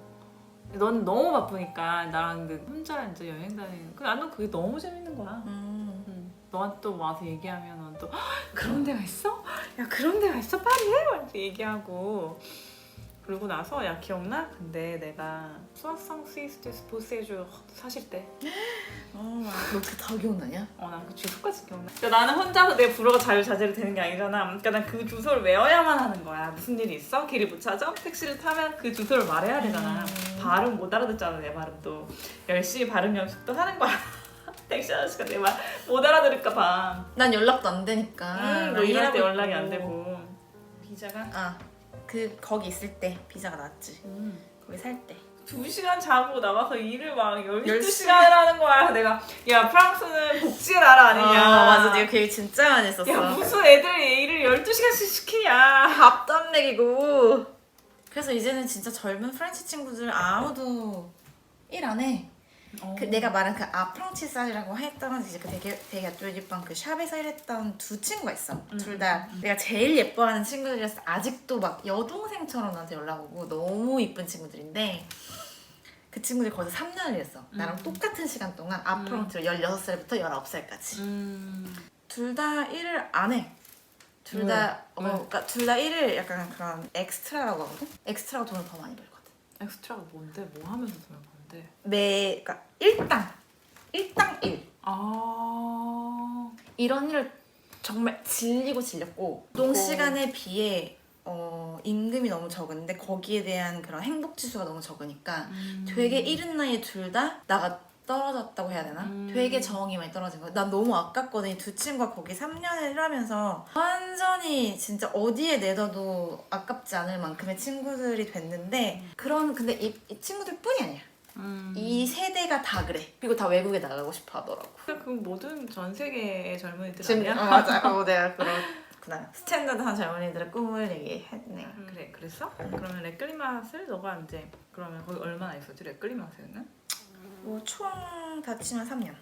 넌 너무 바쁘니까 나랑 그 혼자 이제 여행 다니는. 나는 그게 너무 재밌는 거야. 너한테 또 와서 얘기하면 넌 또 그런 데가 있어? 야 그런 데가 있어 파리에? 막 얘기하고. 그러고 나서 야 기억나? 근데 내가 수학상 스위스 보세주 사실 때 너 그게 다 기억나냐? 난 그 주소까지 기억나. 그러니까 나는 혼자서 내 불어가 자유자재로 되는 게 아니잖아. 그러니까 난 그 주소를 외워야만 하는 거야. 무슨 일이 있어? 길을 못 찾아? 택시를 타면 그 주소를 말해야 되잖아. 발음 못 알아듣잖아 내 발음도. 열심히 발음 연습도 하는 거야. 택시 아저씨가 내 말 못 알아들을까 봐. 난 연락도 안 되니까. 너 일할 때 일하고 연락이 있고. 안 되고. 비자가 거기 있을 때 비자가 나왔지. 거기 살 때. 2시간 자고 나가서 일을 막 12시간을 하는 거야. 내가 야 프랑스는 복지의 나라 아니냐. 맞아. 네가 그 얘기 진짜 많이 했었어. 야 무슨 애들이 일을 12시간씩 시키냐. 밥도 안 먹이고. 그래서 이제는 진짜 젊은 프렌치 친구들 아무도 일 안 해. 그 내가 말한 그 아프랑치사이라고 했던 이제 그 되게 아뚜디빵 그 샵에서 일했던 두 친구가 있어. 둘 다 내가 제일 예뻐하는 친구들이라서 아직도 막 여동생처럼 나한테 연락 오고 너무 이쁜 친구들인데 그 친구들이 거기서 3년을 일했어. 나랑 똑같은 시간 동안 아프랑치로 16살부터 19살까지. 둘 다 일을 안 해. 둘 다 그러니까 둘 다 일을 약간 그런 엑스트라라고 하거든. 엑스트라가 돈을 더 많이 벌거든. 엑스트라가 뭔데? 뭐 하면서 돈을 버는데? 그러니까 일당 1. 이런 일을 정말 질렸고 노동 시간에 비해 임금이 너무 적은데 거기에 대한 그런 행복 지수가 너무 적으니까 되게 이른 나이에 둘 다 나가 떨어졌다고 해야 되나? 되게 정이 많이 떨어진 거야. 난 너무 아깝거든. 이 두 친구가 거기 3년을 일하면서 완전히 진짜 어디에 내둬도 아깝지 않을 만큼의 친구들이 됐는데 근데 이 친구들 뿐이 아니야. 이 세대가 다 그래. 그리고 다 외국에 나가고 싶어 하더라고. 그 모든 전 세계의 젊은이들 지금 아니야? 맞아. 내가 그렇구나. 스탠다드한 젊은이들의 꿈을 얘기했네. 그래 그랬어? 그러면 레클리맛을 너가 이제 그러면 거기 얼마나 있었지 레클리맛에는? 뭐 총 다 치면 3년.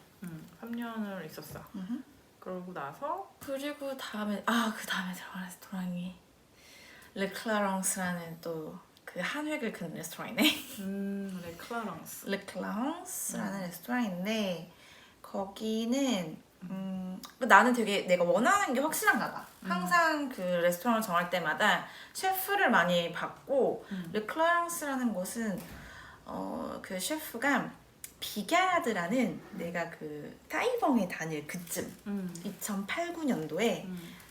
3년을 있었어. 그러고 나서 그리고 다음에 그 다음에 들어간 레스토랑이 르클라랑스라는 또 그 한획을 그은 레스토랑이네. 르클라랑스라는 레스토랑인데 거기는 나는 되게 내가 원하는 게 확실한가 봐. 항상 그 레스토랑을 정할 때마다 셰프를 많이 받고 르클라랑스라는 곳은 그 셰프가 비갸드라는 내가 그 타이봉에 다닐 그쯤 2008, 9년도에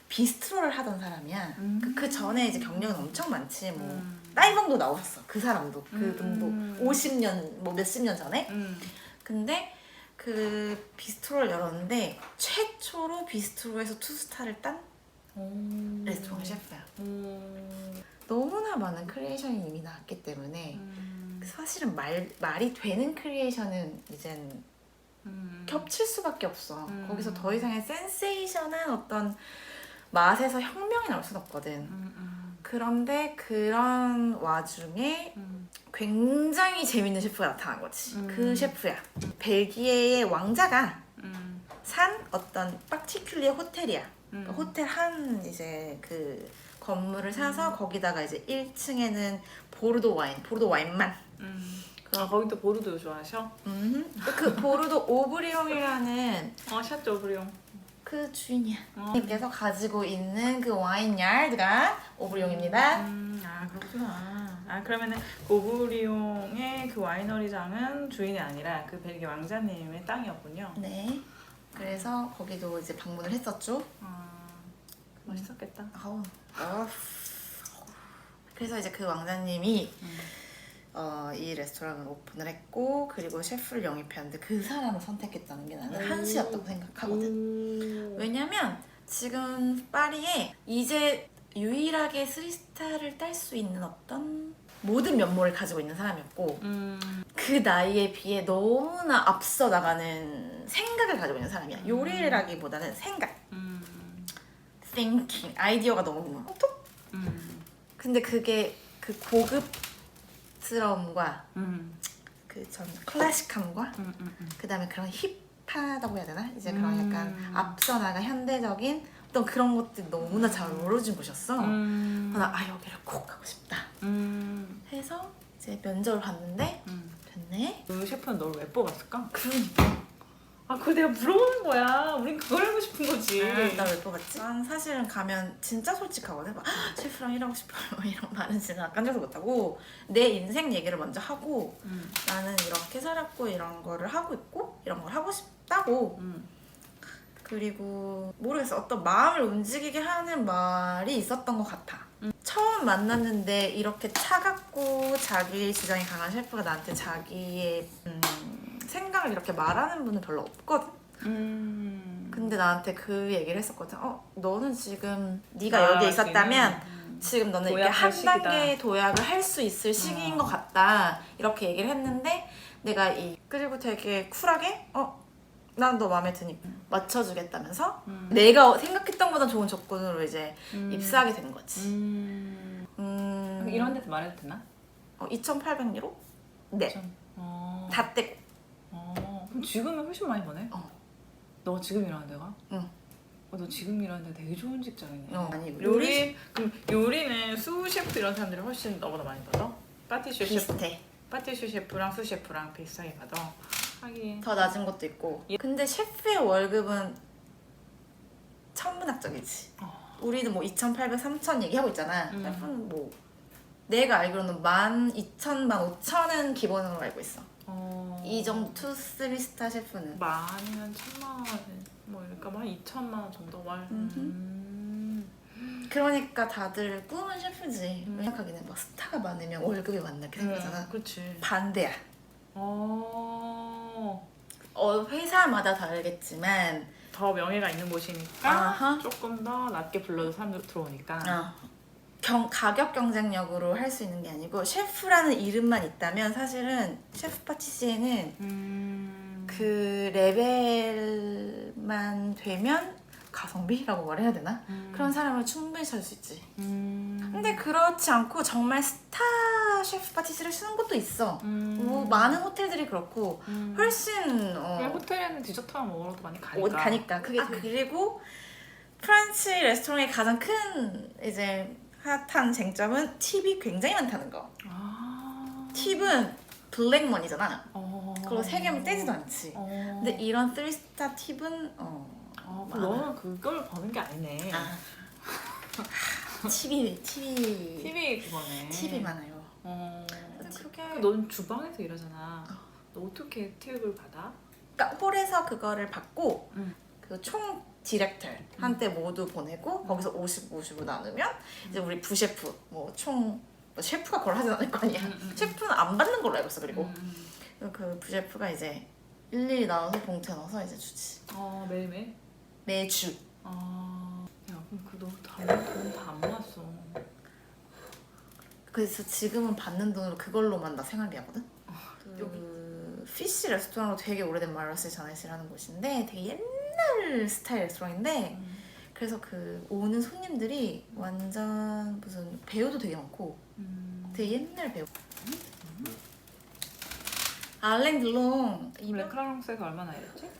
비스트로를 하던 사람이야. 그 전에 이제 경력은 엄청 많지. 뭐 따이봉도 나오셨어. 그 사람도 그분도 음. 50년 뭐 몇십 년 전에. 음. 근데 그 비스트로를 열었는데 최초로 비스트로에서 투스타를 딴 레스토랑 셰프야. 너무나 많은 크리에이션이 이미 나왔기 때문에 사실은 말이 되는 크리에이션은 이젠 겹칠 수밖에 없어. 거기서 더 이상의 센세이션한 어떤 맛에서 혁명이 나올 순 없거든. 그런데 그런 와중에 굉장히 재밌는 셰프가 나타난 거지. 그 셰프야. 벨기에의 왕자가 산 어떤 파티큘리의 호텔이야. 그러니까 호텔 한 이제 그 건물을 사서 거기다가 이제 1층에는 보르도 와인만. 아, 거기 또 보르도 좋아하셔? 그 보르도 오브리옹이라는 샤트 오브리옹. 그 주인이야. 님께서 가지고 있는 그 와인 야드가 오브리옹입니다. 아, 그렇구나. 아, 그러면은 오브리옹의 그 와이너리장은 주인이 아니라 그 벨기에 왕자님의 땅이었군요. 네. 그래서 거기도 이제 방문을 했었죠. 맛있었겠다. 아우. 그래서 이제 그 왕자님이 이 레스토랑을 오픈을 했고 그리고 셰프를 영입했는데 그 사람을 선택했다는 게 나는 한시였다고 생각하거든. 왜냐면 지금 파리에 이제 유일하게 3스타를 딸 수 있는 어떤 모든 면모를 가지고 있는 사람이었고 그 나이에 비해 너무나 앞서 나가는 생각을 가지고 있는 사람이야. 요리라기보다는 생각, thinking, 아이디어가 너무 톡. 근데 그게 그 고급스러움과 그 전 클래식함과 그다음에 그런 힙하다고 해야 되나? 이제 그런 약간 앞서 나간 현대적인 어떤 그런 것들이 너무나 잘 어우러진 곳이었어. 나 여기를 꼭 가고 싶다. 해서 이제 면접을 봤는데 됐네. 그 셰프는 너를 왜 뽑았을까? 그러니까 아, 그거 내가 물어보는 거야. 우린 그걸 알고 싶은 거지. 나 왜 뽑았지? 난 사실은 가면 진짜 솔직하거든. 막 셰프랑 일하고 싶어요 이런 말은 진짜 깐져서 못하고 내 인생 얘기를 먼저 하고 나는 이렇게 살았고 이런 거를 하고 있고 이런 걸 하고 싶다고. 그리고 모르겠어. 어떤 마음을 움직이게 하는 말이 있었던 것 같아. 처음 만났는데 이렇게 차갑고 자기 주장이 강한 셰프가 나한테 자기의 생각을 이렇게 말하는 분은 별로 없거든. 근데 나한테 그 얘기를 했었거든. 너는 지금 네가 여기에 있었다면 지금 너는 이렇게 도약할 한 시기다. 단계 도약을 할 수 있을 시기인 것 같다. 이렇게 얘기를 했는데 내가 그리고 되게 쿨하게 난 너 마음에 드니까 맞춰주겠다면서 내가 생각했던 것보다 좋은 조건으로 이제 입사하게 된 거지. 이런 데서 말해도 되나? 2,800유로? 네. 다 떼고. 그럼 지금은 훨씬 많이 버네? 너가 지금 일하는 데가? 응. 너 지금 일하는 데 되게 좋은 직장이네. 아니 그럼 요리는 수 셰프 이런 사람들이 훨씬 너보다 많이 받아? 파티슈 셰프? 비슷해. 파티슈 셰프랑 수 셰프랑 비슷하게 받아? 하긴. 더 낮은 것도 있고. 근데 셰프의 월급은 천문학적이지. 우리는 뭐 2,800, 3,000 얘기하고 있잖아. 셰프는 뭐 내가 알기로는 12,000, 15,000은 기본으로 알고 있어. 이 정도 2, 3스타 셰프는. 많이면 1,000만 원, 뭐 그러니까 한 2천만 원 정도 월. 그러니까 다들 꿈은 셰프지. 생각하기는 막 스타가 많으면 월급이 많나 이렇게 생각하잖아. 그렇지. 반대야. 회사마다 다르겠지만 더 명예가 있는 곳이니까 아하. 조금 더 낮게 불러도 사람들 들어오니까. 가격 경쟁력으로 할 수 있는 게 아니고 셰프라는 이름만 있다면 사실은 셰프 파티시에는 그 레벨만 되면 가성비라고 말해야 되나? 그런 사람을 충분히 찾을 수 있지. 근데 그렇지 않고 정말 스타 셰프 파티시를 쓰는 곳도 있어. 뭐 많은 호텔들이 그렇고 훨씬 그냥 호텔에는 디저트만 먹으러도 많이 가니까. 가니까 그게 그리고 프란치 레스토랑의 가장 큰 이제 핫한 쟁점은 팁이 굉장히 많다는 거. 팁은 블랙머니잖아. 그리고 세금을 떼지도 않지. 근데 이런 3스타 팁은 그럼 너는 그걸 버는 게 아니네. 팁이 팁이 그거네. 팁이 많아요. 근데 그렇게 넌 주방에서 일하잖아. 너 어떻게 팁을 받아? 그러니까 홀에서 그거를 받고 그 총 디렉터 한테 모두 보내고 거기서 50, 50으로 나누면 이제 우리 부셰프 뭐 총 셰프가 그걸 하진 않을 거 아니야. 셰프는 안 받는 걸로 알고 있어. 그리고 음. 그 부셰프가 이제 일일이 나와서 봉투에 넣어서 이제 주지. 매일매일? 매주. 야 그럼 돈다 안 모았어. 그래서 지금은 받는 돈으로 그걸로만 나 생활비 하거든? 그 피쉬 레스토랑으로 되게 오래된 마르셀 자네시를 하는 곳인데 되게 옛날 스타일 레스토랑인데 그래서 그 오는 손님들이 완전 무슨 배우도 되게 많고 되게 옛날 배우. 알랭 들롱 이 레크라랑스에서 얼마나 일했지?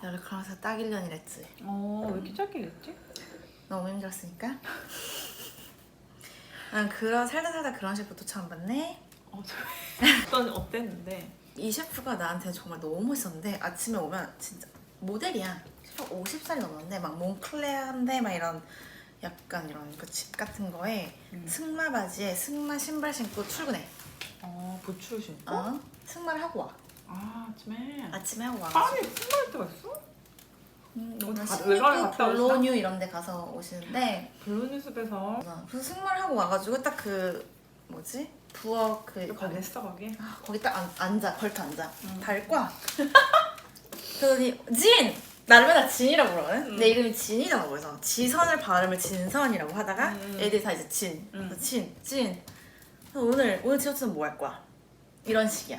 레크라랑스에서 딱 1년 일했지. 왜 이렇게 짧게 일했지? 너무 힘들었으니까. 난 그런 살다 그런 셰프도 처음 봤네. 어땠는데? 이 셰프가 나한테 정말 너무 멋있었는데 아침에 오면 진짜 모델이야. 50살이 넘었는데 막 몽클레어인데 막 이런 약간 이런 그 집 같은 거에 승마 바지에 승마 신발 신고 출근해. 부츠 신고? 승마를 하고 와. 아침에? 아침에 하고 와. 아니 승마할 때가 있어? 오늘 외곽에 신입부 갔다 블로뉴 이런 데 가서 오시는데 블루뉴스에서 그래서 승마를 하고 와가지고 딱 그 뭐지? 부엌 그 가겠어 거기? 거기 딱 앉아. 걸터 앉아. 밟과. 그러더니 진! 나를 맨날 진이라고 그러거든? 내 이름이 진이잖아. 그래서 지선을 발음을 진선이라고 하다가 애들이 다 이제 진. 그래서 진. 그래서 오늘 디저트는 뭐 할 거야? 이런 식이야.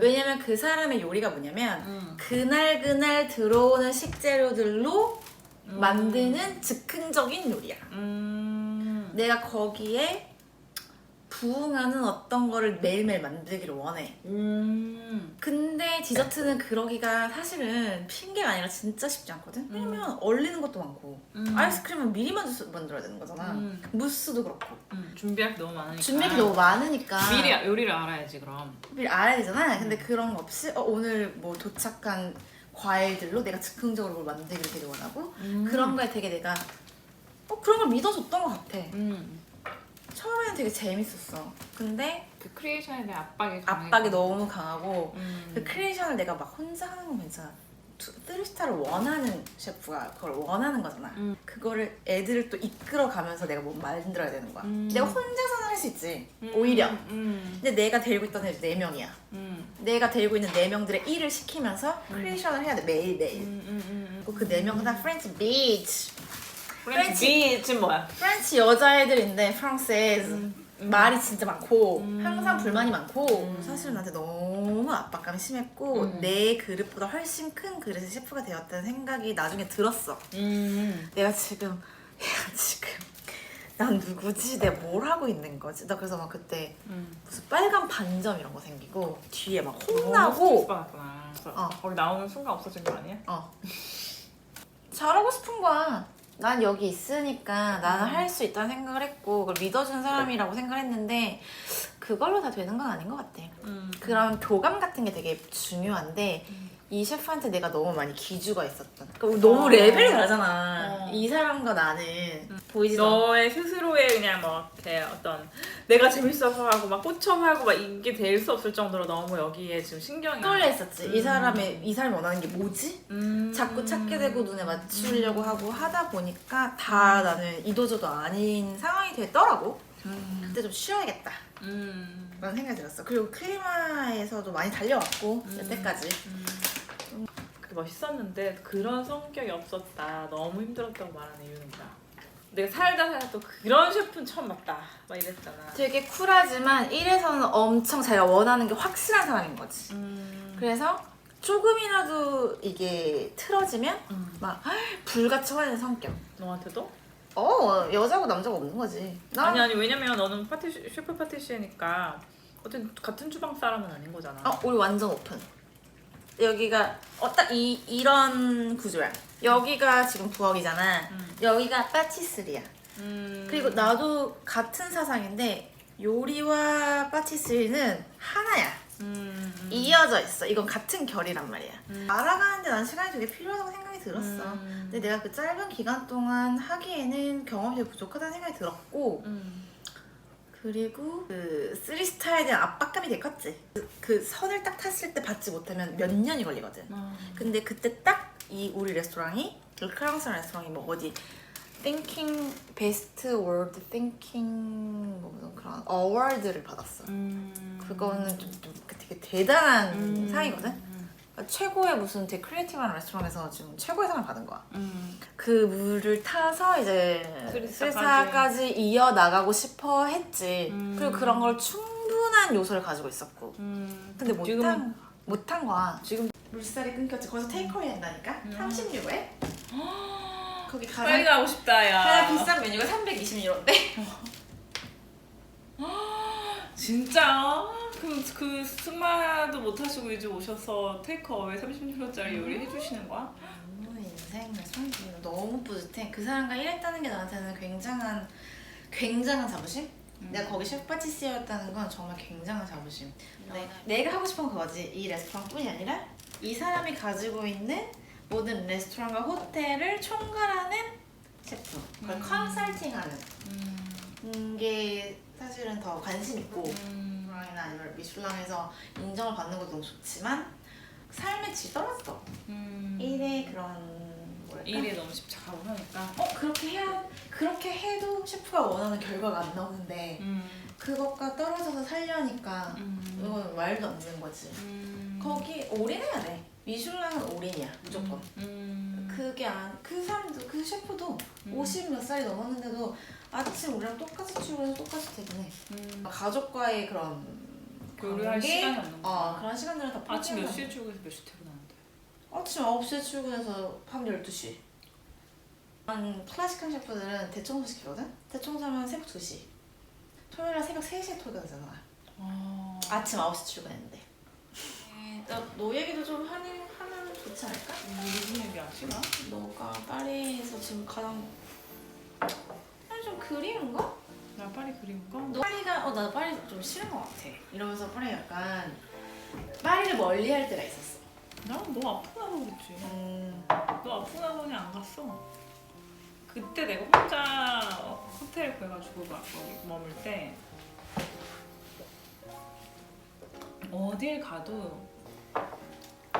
왜냐면 그 사람의 요리가 뭐냐면 그날 들어오는 식재료들로 만드는 즉흥적인 요리야. 내가 거기에 부응하는 어떤 거를 매일매일 만들기를 원해. 근데 디저트는 그러기가 사실은 핑계가 아니라 진짜 쉽지 않거든? 왜냐면 얼리는 것도 많고 아이스크림은 미리 만들어야 되는 거잖아. 무스도 그렇고 준비할 게 너무 많으니까 준비할 게 너무 많으니까 미리 요리를 알아야지 그럼. 미리 알아야 되잖아. 근데 그런 거 없이 오늘 뭐 도착한 과일들로 내가 즉흥적으로 뭘 만들기를 되게 원하고 그런 거에 되게 내가 그런 걸 믿어줬던 것 같아. 처음에는 되게 재밌었어. 근데 그 크리에이션에 대한 압박이 압박이 너무 강하고 그 크리에이션을 내가 막 혼자 하는 건 괜찮아. 3스타를 원하는 셰프가 그걸 원하는 거잖아. 그거를 애들을 또 이끌어가면서 내가 뭐 만들어야 되는 거야. 내가 혼자서는 할 수 있지. 오히려. 근데 내가 데리고 있던 애들 4명이야. 내가 데리고 있는 4명들의 일을 시키면서 크리에이션을 해야 돼. 매일매일. 그리고 그 4명 다 프렌치 비치. 프렌치 비치는 뭐야? 프렌치 여자애들인데 프랑스에 말이 진짜 많고 항상 불만이 많고 사실 나한테 너무 압박감이 심했고 내 그릇보다 훨씬 큰 그릇의 셰프가 되었다는 생각이 나중에 들었어. 내가 지금 난 누구지? 내가 뭘 하고 있는 거지? 나 그래서 막 그때 무슨 빨간 반점 이런 거 생기고 뒤에 막 혼나고 받았구나. 거기 나오는 순간 없어진 거 아니야? 잘하고 싶은 거야. 난 여기 있으니까 나는 할 수 있다는 생각을 했고 그걸 믿어준 사람이라고 생각을 했는데 그걸로 다 되는 건 아닌 것 같아. 그런 교감 같은 게 되게 중요한데 이 셰프한테 내가 너무 많이 기주가 있었던. 그러니까 너무 레벨이 다르잖아. 이 사람과 나는 보이지도 너의 스스로의 그냥 뭐 이렇게 어떤 내가 재밌어서 하고 막 꽂혀서 하고 막 이게 될 수 없을 정도로 너무 여기에 지금 신경이 끌려 있었지. 이 사람이 원하는 게 뭐지? 자꾸 찾게 되고 눈에 맞추려고 하고 하다 보니까 다 나는 이도저도 아닌 상황이 되더라고. 그때 좀 쉬어야겠다. 라는 생각이 들었어. 그리고 클리마에서도 많이 달려왔고 여태까지. 그게 멋있었는데 그런 성격이 없었다. 너무 힘들었다고 말하는 이유는 뭐야? 내가 살다 또 그런 셰프는 처음 봤다. 막 이랬잖아. 되게 쿨하지만 1에서는 엄청 자기가 원하는 게 확실한 사람인 거지. 그래서 조금이라도 이게 틀어지면 막 불같이 화내는 성격. 너한테도? 여자고 남자가 없는 거지. 아니 왜냐면 너는 셰프 파티시에니까 어쨌든 같은 주방 사람은 아닌 거잖아. 우리 완전 오픈. 여기가 딱 이런 구조야. 여기가 지금 부엌이잖아. 여기가 파티스리야. 그리고 나도 같은 사상인데 요리와 파티스리는 하나야. 이어져 있어. 이건 같은 결이란 말이야. 알아가는데 난 시간이 되게 필요하다고 생각이 들었어. 근데 내가 그 짧은 기간 동안 하기에는 경험이 되게 부족하다는 생각이 들었고 그리고 그 3스타에 대한 압박감이 되게 컸지. 그 선을 딱 탔을 때 받지 못하면 몇 년이 걸리거든. 근데 그때 딱 이 우리 레스토랑이 르크랑스 레스토랑이 뭐 어디 Thinking 베스트 월드 띵킹 뭐 무슨 그런 어워드를 받았어. 그거는 좀 되게 대단한 상이거든. 그러니까 최고의 무슨 되게 크리에이티브한 레스토랑에서 지금 최고의 상을 받은 거야. 그 물을 타서 이제 스리사까지 이어 나가고 싶어 했지. 그리고 그런 걸 충분한 요소를 가지고 있었고. 근데 못한 거야. 지금 물살이 끊겼지. 거기서 테이크어웨이 한다니까? 30유로에? 거기 빨리 가고 싶다 야. 가장 비싼 메뉴가 320유로인데? 진짜? 그럼 그 승마도 못 하시고 이제 오셔서 테이크어웨이 30유로짜리 요리 해주시는 거야? 너무 인생 레스토랑이 너무 뿌듯해. 그 사람과 일했다는 게 나한테는 굉장한 자부심? 내가 거기 셰프 파티시어였다는 건 정말 굉장한 자부심. 내가 하고 싶은 건 그거지. 이 레스토랑뿐이 아니라 이 사람이 가지고 있는 모든 레스토랑과 호텔을 총괄하는 셰프. 그걸 컨설팅하는 게 사실은 더 관심 있고 미슐랑이나 아니면 미슐랑에서 인정을 받는 것도 너무 좋지만 삶의 질이 떨어져. 일의 그런 뭐랄까? 일에 너무 집착하고 하니까. 그렇게 해도 셰프가 원하는 결과가 안 나오는데 그것과 떨어져서 살려니까 이건 말도 안 되는 거지. 거기 올인해야 돼. 미슐랑은 올인이야 무조건. 그 사람도 그 셰프도 50 몇 살이 넘었는데도 아침 우리랑 똑같이 출근해서 똑같이 퇴근해. 가족과의 그런 요리할 관계? 시간이 없는 거야. 그런 시간들은 다 아침 몇 포기한다. 시에 출근해서 몇 시에 퇴근하는데? 아침 9시에 출근해서 밤 12시. 클래식한 셰프들은 대청소 시키거든? 대청소하면 새벽 2시. 토요일날 새벽 3시에 퇴근하잖아. 아침 9시 출근했는데. 너 얘기도 좀 하면 좋지 않을까? 무슨 얘기하지 나? 너가 파리에서 지금 가장 좀 그리운 거? 나 파리 그린 거? 너 파리가 나 파리 좀 싫은 것 같아. 이러면서 파리 약간 파리를 멀리할 때가 있었어. 난너 아프고 나서 그랬지. 음. 너 아프고 나서는 안 갔어. 그때 내가 혼자 호텔 구해가지고 막 거기 머물 때 어딜 가도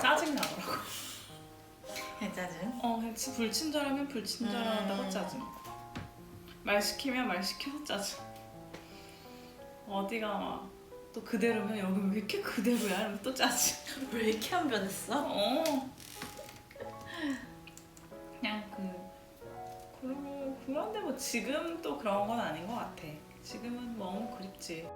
짜증 나더라고. 짜증. 그냥 불친절하면 불친절하다고 짜증. 말 시키면 말 시켜서 짜증. 어디가 막 또 그대로면 여기 왜 이렇게 그대로야? 이러면 또 짜증. 왜 이렇게 안 변했어? 그냥 그런데 뭐 지금 또 그런 건 아닌 것 같아. 지금은 너무 그립지.